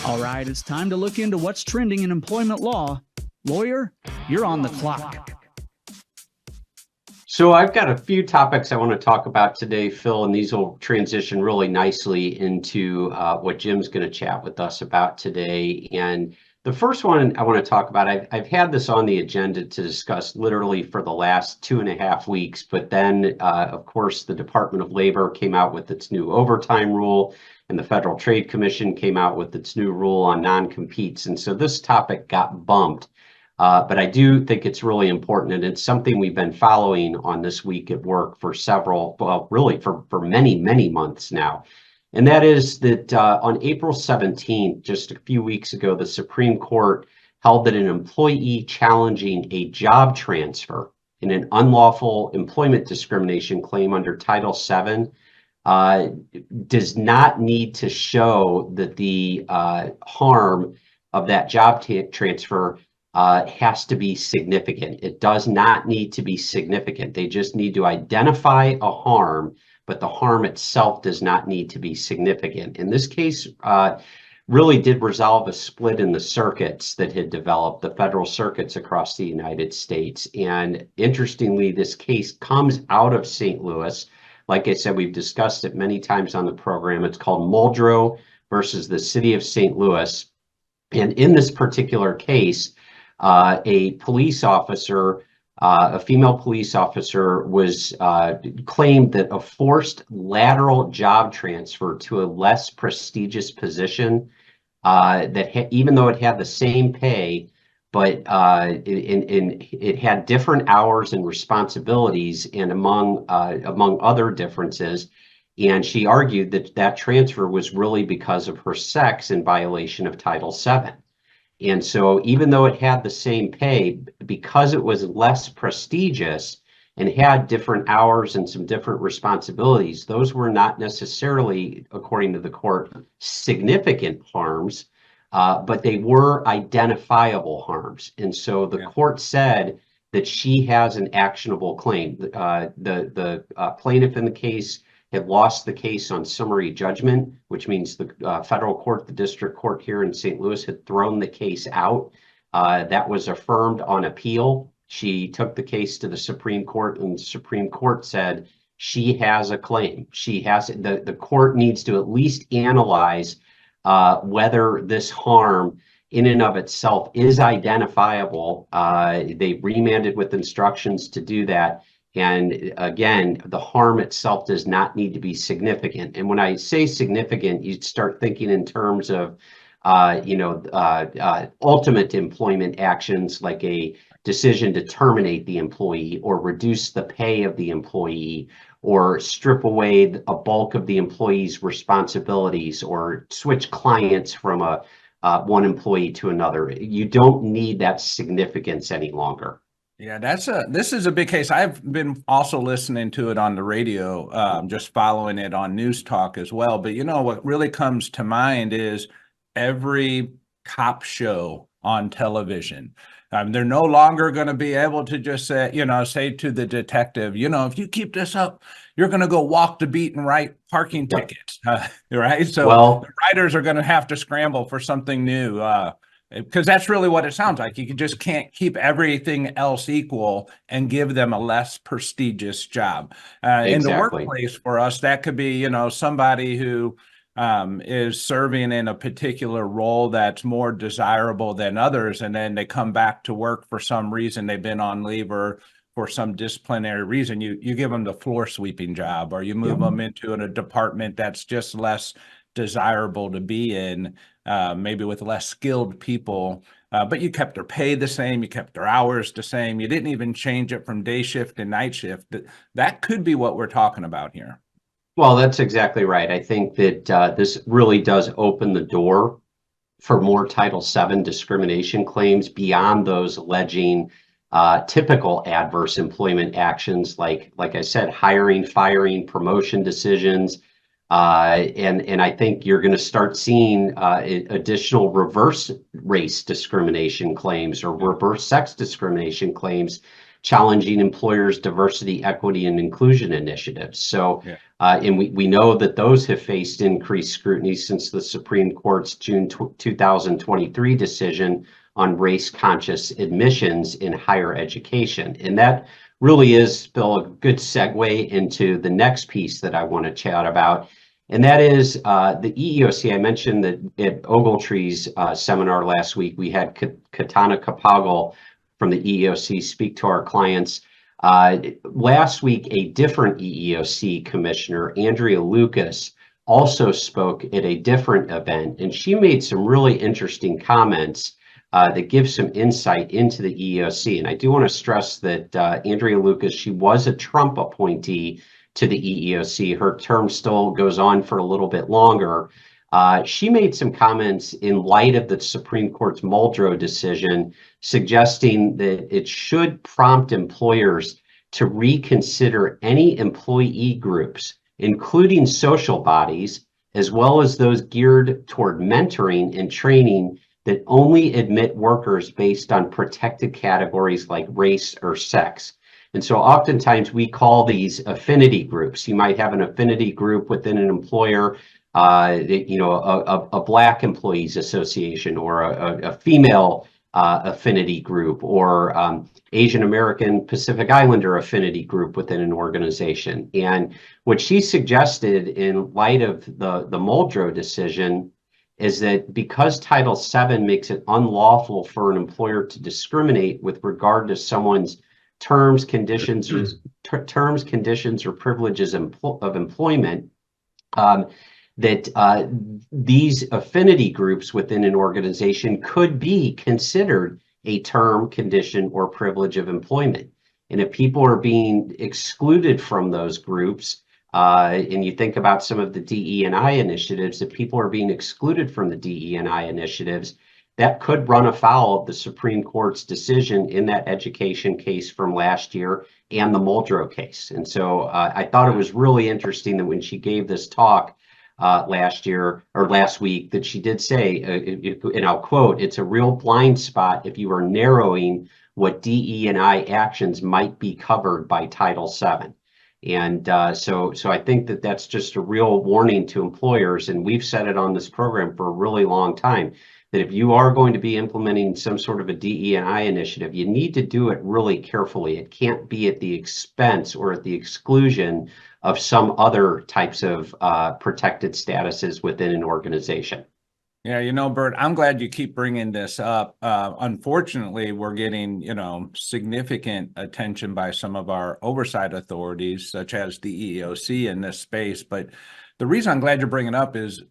All right, it's time to look into what's trending in employment law. Lawyer, you're on the clock. So I've got a few topics I want to talk about today, Phil, and these will transition really nicely into what Jim's going to chat with us about today. And the first one I want to talk about, I've had this on the agenda to discuss literally for the last 2.5 weeks, but then, of course, the Department of Labor came out with its new overtime rule, and the Federal Trade Commission came out with its new rule on non-competes. And so this topic got bumped. But I do think it's really important, and it's something we've been following on This Week at Work for really for many, many months now. And that is that on April 17th, just a few weeks ago, the Supreme Court held that an employee challenging a job transfer in an unlawful employment discrimination claim under Title VII does not need to show that the harm of that job transfer has to be significant. It does not need to be significant. They just need to identify a harm, but the harm itself does not need to be significant. In this case, really did resolve a split in the circuits that had developed, the federal circuits across the United States. And interestingly, this case comes out of St. Louis. Like I said, we've discussed it many times on the program. It's called Muldrow versus the City of St. Louis. And in this particular case, a police officer, a female police officer, was claimed that a forced lateral job transfer to a less prestigious position even though it had the same pay, but it had different hours and responsibilities, and among other differences. And she argued that that transfer was really because of her sex in violation of Title VII. And so even though it had the same pay, because it was less prestigious and had different hours and some different responsibilities, those were not necessarily, according to the court, significant harms, but they were identifiable harms. And so the court said that she has an actionable claim. The plaintiff in the case had lost the case on summary judgment, which means the federal court, the district court here in St. Louis, had thrown the case out. That was affirmed on appeal. She took the case to the Supreme Court, and the Supreme Court said she has a claim. The court needs to at least analyze whether this harm in and of itself is identifiable. They remanded with instructions to do that. And again, the harm itself does not need to be significant. And when I say significant, you start thinking in terms of, ultimate employment actions, like a decision to terminate the employee or reduce the pay of the employee or strip away a bulk of the employee's responsibilities or switch clients from one employee to another. You don't need that significance any longer. Yeah, this is a big case. I've been also listening to it on the radio, just following it on News Talk as well. But what really comes to mind is every cop show on television. They're no longer going to be able to just say to the detective, if you keep this up, you're going to go walk the beat and write parking tickets, right? So the writers are going to have to scramble for something new. Because that's really what it sounds like. You just can't keep everything else equal and give them a less prestigious job. In the workplace for us, that could be, somebody who is serving in a particular role that's more desirable than others, and then they come back to work for some reason. They've been on leave or for some disciplinary reason. You give them the floor sweeping job, or you move them into a department that's just less desirable to be in, maybe with less skilled people, but you kept their pay the same, you kept their hours the same, you didn't even change it from day shift to night shift. That could be what we're talking about here. Well, that's exactly right. I think that this really does open the door for more Title VII discrimination claims beyond those alleging typical adverse employment actions, like I said, hiring, firing, promotion decisions. And I think you're going to start seeing additional reverse race discrimination claims or reverse sex discrimination claims challenging employers' diversity, equity, and inclusion initiatives. So, and we know that those have faced increased scrutiny since the Supreme Court's June 2023 decision on race-conscious admissions in higher education. And that really is, Bill, a good segue into the next piece that I want to chat about. And that is the EEOC. I mentioned that at Ogletree's seminar last week, we had Katana Kapagal from the EEOC speak to our clients. Last week, a different EEOC commissioner, Andrea Lucas, also spoke at a different event, and she made some really interesting comments that give some insight into the EEOC. And I do want to stress that Andrea Lucas, she was a Trump appointee to the EEOC. Her term still goes on for a little bit longer. She made some comments in light of the Supreme Court's Muldrow decision, suggesting that it should prompt employers to reconsider any employee groups, including social bodies, as well as those geared toward mentoring and training that only admit workers based on protected categories like race or sex. And so oftentimes we call these affinity groups. You might have an affinity group within an employer, a Black Employees Association, or a female affinity group, or Asian American Pacific Islander affinity group within an organization. And what she suggested in light of the Muldrow decision is that because Title VII makes it unlawful for an employer to discriminate with regard to someone's terms, conditions, or privileges of employment, that these affinity groups within an organization could be considered a term, condition, or privilege of employment. And if people are being excluded from those groups, and you think about some of the DE&I initiatives, if people are being excluded from the DE&I initiatives, that could run afoul of the Supreme Court's decision in that education case from last year and the Muldrow case. And so I thought it was really interesting that when she gave this talk last week, that she did say, and I'll quote, "It's a real blind spot if you are narrowing what DE&I actions might be covered by Title VII." And so I think that that's just a real warning to employers, and we've said it on this program for a really long time, that if you are going to be implementing some sort of a DE&I initiative, you need to do it really carefully. It can't be at the expense or at the exclusion of some other types of protected statuses within an organization. Yeah, Burt, I'm glad you keep bringing this up. Unfortunately, we're getting, significant attention by some of our oversight authorities, such as the EEOC in this space. But the reason I'm glad you're bringing it up is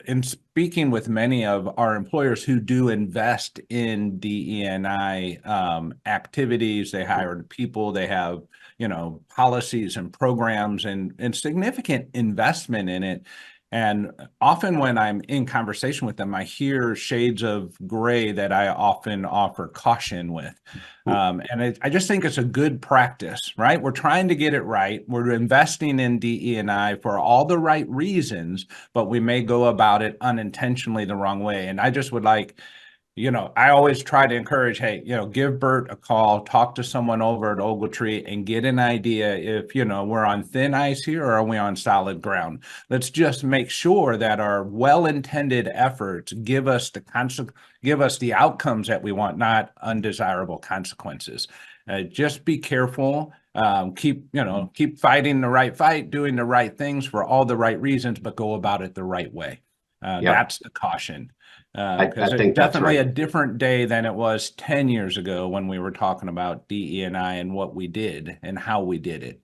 in speaking with many of our employers who do invest in DE&I activities, they hire people, they have, policies and programs and significant investment in it. And often when I'm in conversation with them, I hear shades of gray that I often offer caution with. And I just think it's a good practice, right? We're trying to get it right. We're investing in DE&I for all the right reasons, but we may go about it unintentionally the wrong way. And I just would like, I always try to encourage, hey, give Burt a call, talk to someone over at Ogletree and get an idea if, we're on thin ice here or are we on solid ground. Let's just make sure that our well-intended efforts give us the outcomes that we want, not undesirable consequences. Just be careful, keep fighting the right fight, doing the right things for all the right reasons, but go about it the right way. That's the caution. I Because think it's definitely that's right. a different day than it was 10 years ago when we were talking about DE&I and what we did and how we did it.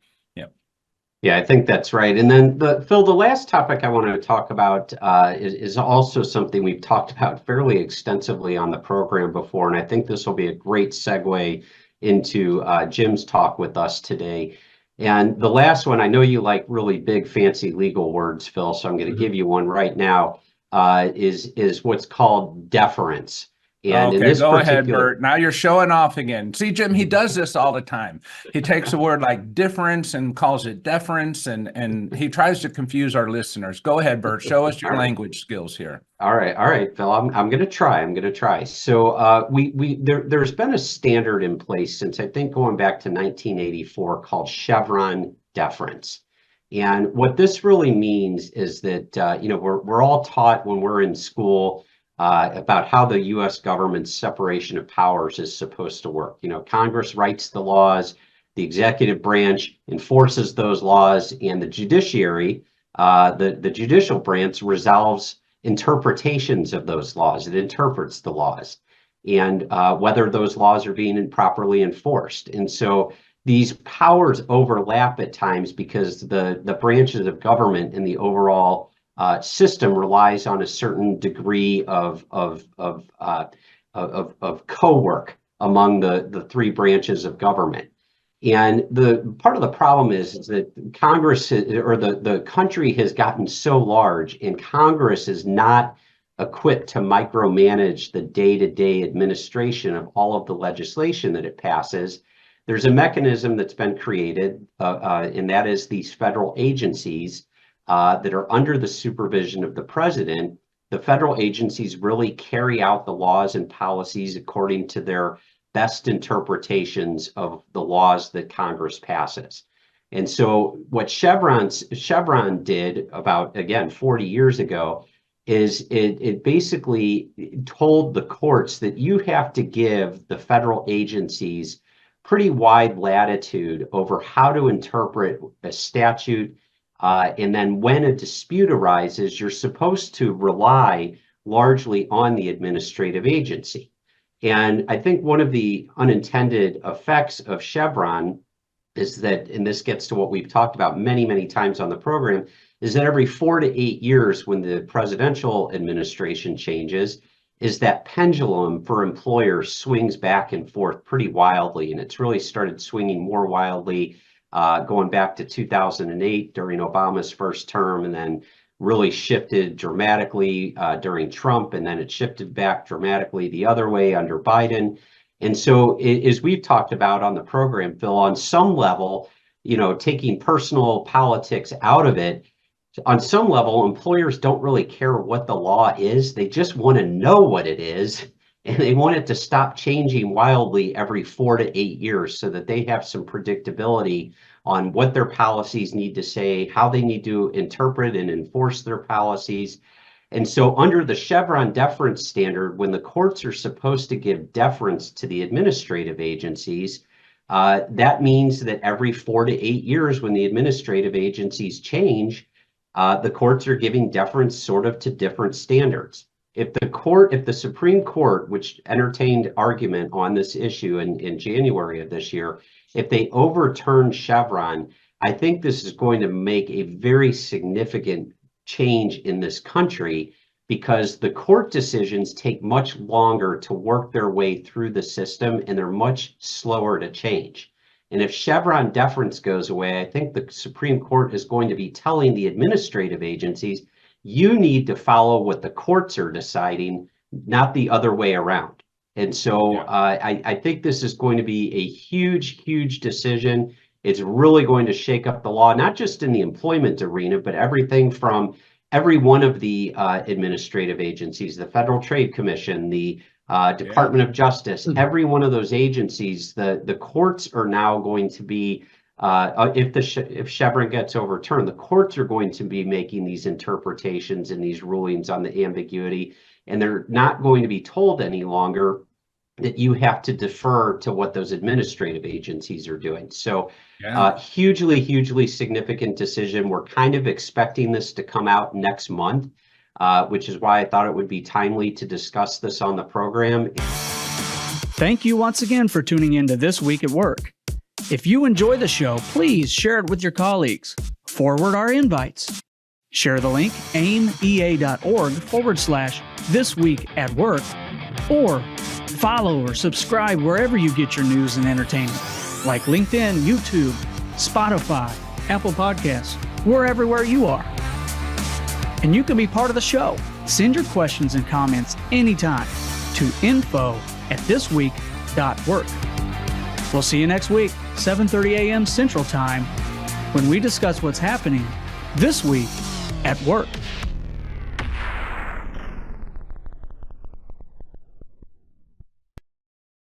Yeah, I think that's right. And then, Phil, the last topic I wanted to talk about is also something we've talked about fairly extensively on the program before, and I think this will be a great segue into Jim's talk with us today. And the last one, I know you like really big, fancy legal words, Phil, so I'm going to give you one right now, is what's called deference. And in Okay, this go ahead, particular, Burt. Now you're showing off again. See, Jim, he does this all the time. He takes a word like difference and calls it deference, and he tries to confuse our listeners. Go ahead, Burt. Show us your language skills here. All right, Phil. I'm going to try. So there's been a standard in place since I think going back to 1984 called Chevron deference. And what this really means is that we're all taught when we're in school about how the U.S. government's separation of powers is supposed to work. Congress writes the laws, the executive branch enforces those laws, and the judiciary, the judicial branch, resolves interpretations of those laws. It interprets the laws and whether those laws are being properly enforced. And so these powers overlap at times because the branches of government and the overall system relies on a certain degree of co-work among the three branches of government. And the part of the problem is that Congress or the country has gotten so large, and Congress is not equipped to micromanage the day-to-day administration of all of the legislation that it passes. There's a mechanism that's been created, and that is these federal agencies that are under the supervision of the president. The federal agencies really carry out the laws and policies according to their best interpretations of the laws that Congress passes. And so what Chevron did about, again, 40 years ago is it basically told the courts that you have to give the federal agencies pretty wide latitude over how to interpret a statute. And then when a dispute arises, you're supposed to rely largely on the administrative agency. And I think one of the unintended effects of Chevron is that, and this gets to what we've talked about many, many times on the program, is that every 4 to 8 years when the presidential administration changes, is that pendulum for employers swings back and forth pretty wildly. And it's really started swinging more wildly going back to 2008 during Obama's first term, and then really shifted dramatically during Trump, and then it shifted back dramatically the other way under Biden. And so as we've talked about on the program, Phil, on some level, taking personal politics out of it, on some level, employers don't really care what the law is. They just want to know what it is, and they want it to stop changing wildly every 4 to 8 years so that they have some predictability on what their policies need to say, how they need to interpret and enforce their policies. And so under the Chevron deference standard, when the courts are supposed to give deference to the administrative agencies, that means that every 4 to 8 years when the administrative agencies change, the courts are giving deference sort of to different standards. If the Supreme Court, which entertained argument on this issue in January of this year, if they overturn Chevron, I think this is going to make a very significant change in this country, because the court decisions take much longer to work their way through the system, and they're much slower to change. And if Chevron deference goes away, I think the Supreme Court is going to be telling the administrative agencies, you need to follow what the courts are deciding, not the other way around. And so I think this is going to be a huge, huge decision. It's really going to shake up the law, not just in the employment arena, but everything from every one of the administrative agencies, the Federal Trade Commission, the Department of Justice, every one of those agencies, the courts are now going to be, if Chevron gets overturned, the courts are going to be making these interpretations and these rulings on the ambiguity, and they're not going to be told any longer that you have to defer to what those administrative agencies are doing. So hugely, hugely significant decision. We're kind of expecting this to come out next month, which is why I thought it would be timely to discuss this on the program. Thank you once again for tuning in to This Week at Work. If you enjoy the show, please share it with your colleagues. Forward our invites. Share the link aimea.org/thisweekatwork, or follow or subscribe wherever you get your news and entertainment, like LinkedIn, YouTube, Spotify, Apple Podcasts. We're everywhere you are. And you can be part of the show. Send your questions and comments anytime to info@thisweek.work. We'll see you next week, 7:30 a.m. Central Time, when we discuss what's happening this week at work.